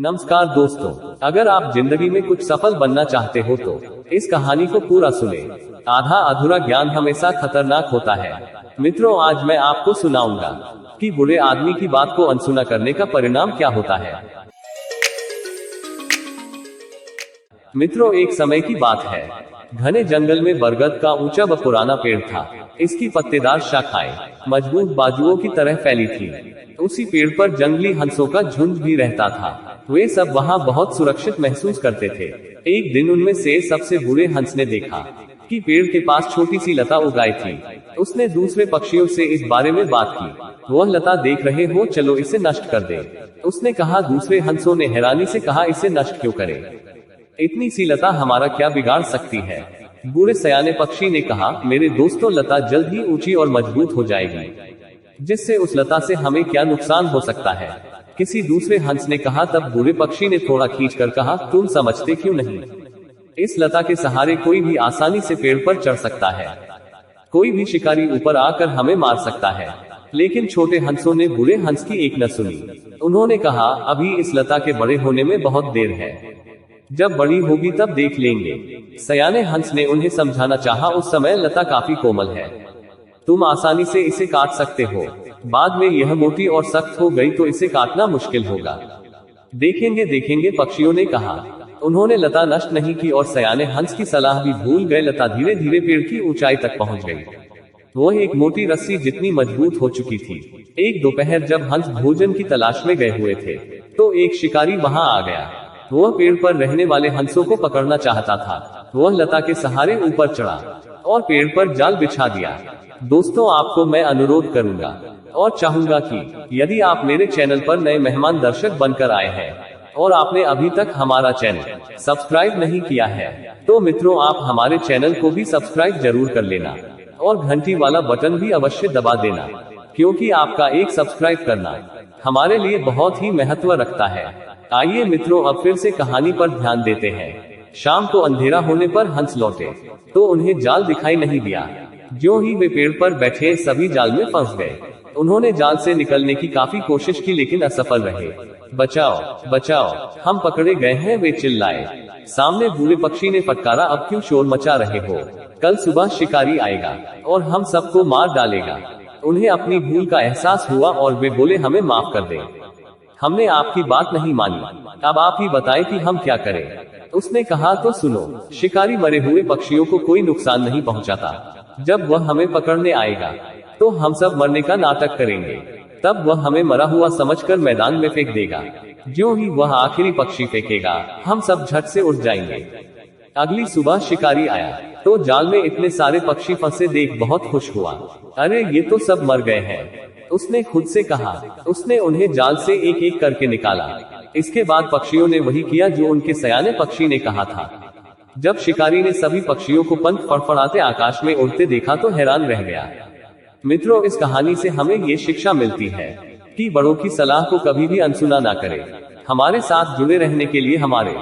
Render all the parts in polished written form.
नमस्कार दोस्तों, अगर आप जिंदगी में कुछ सफल बनना चाहते हो तो इस कहानी को पूरा सुने। आधा अधूरा ज्ञान हमेशा खतरनाक होता है। मित्रों, आज मैं आपको सुनाऊंगा कि बुरे आदमी की बात को अनसुना करने का परिणाम क्या होता है। मित्रों, एक समय की बात है। घने जंगल में बरगद का ऊंचा व पुराना पेड़ था। इसकी पत्तेदार शाखाएं मजबूत बाजुओं की तरह फैली थी। उसी पेड़ पर जंगली हंसों का झुंड भी रहता था। वे सब वहां बहुत सुरक्षित महसूस करते थे। एक दिन उनमें से सबसे बुरे हंस ने देखा कि पेड़ के पास छोटी सी लता उगाई थी। उसने दूसरे पक्षियों से इस बारे में बात की। वह लता देख रहे हो, चलो इसे नष्ट कर दे, उसने कहा। दूसरे हंसों ने हैरानी से कहा, इसे नष्ट क्यों करें? इतनी सी लता हमारा क्या बिगाड़ सकती है? बूढ़े सयाने पक्षी ने कहा, मेरे दोस्तों, लता जल्द ही ऊंची और मजबूत हो जाएगी, जिससे उस लता से हमें क्या नुकसान हो सकता है? किसी दूसरे हंस ने कहा। तब बूढ़े पक्षी ने थोड़ा खींचकर कहा, तुम समझते क्यों नहीं? इस लता के सहारे कोई भी आसानी से पेड़ पर चढ़ सकता है। कोई भी शिकारी ऊपर आकर हमें मार सकता है। लेकिन छोटे हंसों ने बूढ़े हंस की एक न सुनी। उन्होंने कहा, अभी इस लता के बड़े होने में बहुत देर है, जब बड़ी होगी तब देख लेंगे। सयाने हंस ने उन्हें समझाना चाहा, उस समय लता काफी कोमल है, तुम आसानी से इसे काट सकते हो। बाद में यह मोटी और सख्त हो गई तो इसे काटना मुश्किल होगा। देखेंगे देखेंगे, पक्षियों ने कहा। उन्होंने लता नष्ट नहीं की और सयाने हंस की सलाह भी भूल गए। लता धीरे धीरे पेड़ की ऊंचाई तक पहुंच गई। वह एक मोटी रस्सी जितनी मजबूत हो चुकी थी। एक दोपहर जब हंस भोजन की तलाश में गए हुए थे तो एक शिकारी वहां आ गया। वह पेड़ पर रहने वाले हंसों को पकड़ना चाहता था। वह लता के सहारे ऊपर चढ़ा और पेड़ पर जाल बिछा दिया। दोस्तों, आपको मैं अनुरोध करूंगा और चाहूंगा कि यदि आप मेरे चैनल पर नए मेहमान दर्शक बनकर आए हैं और आपने अभी तक हमारा चैनल सब्सक्राइब नहीं किया है तो मित्रों, आप हमारे चैनल को भी सब्सक्राइब जरूर कर लेना और घंटी वाला बटन भी अवश्य दबा देना, क्योंकि आपका एक सब्सक्राइब करना हमारे लिए बहुत ही महत्व रखता है। आइए मित्रों, अब फिर से कहानी पर ध्यान देते हैं। शाम को अंधेरा होने पर हंस लौटे तो उन्हें जाल दिखाई नहीं दिया। ज्यों ही वे पेड़ पर बैठे, सभी जाल में फंस गए। उन्होंने जाल से निकलने की काफी कोशिश की, लेकिन असफल रहे। बचाओ बचाओ, हम पकड़े गए हैं, वे चिल्लाए। सामने बूढ़े पक्षी ने फटकारा, अब क्यों शोर मचा रहे हो? कल सुबह शिकारी आएगा और हम सबको मार डालेगा। उन्हें अपनी भूल का एहसास हुआ और वे बोले, हमें माफ कर दें, हमने आपकी बात नहीं मानी, अब आप ही बताएं कि हम क्या करें? उसने कहा, तो सुनो, शिकारी मरे हुए पक्षियों को कोई नुकसान नहीं पहुंचाता। जब वह हमें पकड़ने आएगा तो हम सब मरने का नाटक करेंगे। तब वह हमें मरा हुआ समझकर मैदान में फेंक देगा। ज्यों ही वह आखिरी पक्षी फेंकेगा, हम सब झट से उठ जाएंगे। अगली सुबह शिकारी आया तो जाल में इतने सारे पक्षी फंसे देख बहुत खुश हुआ। अरे, ये तो सब मर गए हैं, उसने खुद से कहा। उसने उन्हें जाल से एक एक करके निकाला। इसके बाद पक्षियों ने वही किया जो उनके सयाने पक्षी ने कहा था। जब शिकारी ने सभी पक्षियों को पंख फड़फड़ाते आकाश में उड़ते देखा तो हैरान रह गया। मित्रों, इस कहानी से हमें ये शिक्षा मिलती है कि बड़ों की सलाह को कभी भी अनसुना ना करें। हमारे साथ जुड़े रहने के लिए हमारे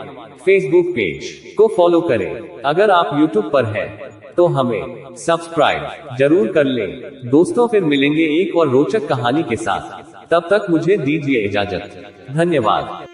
फेसबुक पेज को फॉलो करें। अगर आप यूट्यूब पर हैं तो हमें सब्सक्राइब जरूर कर लें। दोस्तों, फिर मिलेंगे एक और रोचक कहानी के साथ। तब तक मुझे दीजिए इजाजत। धन्यवाद।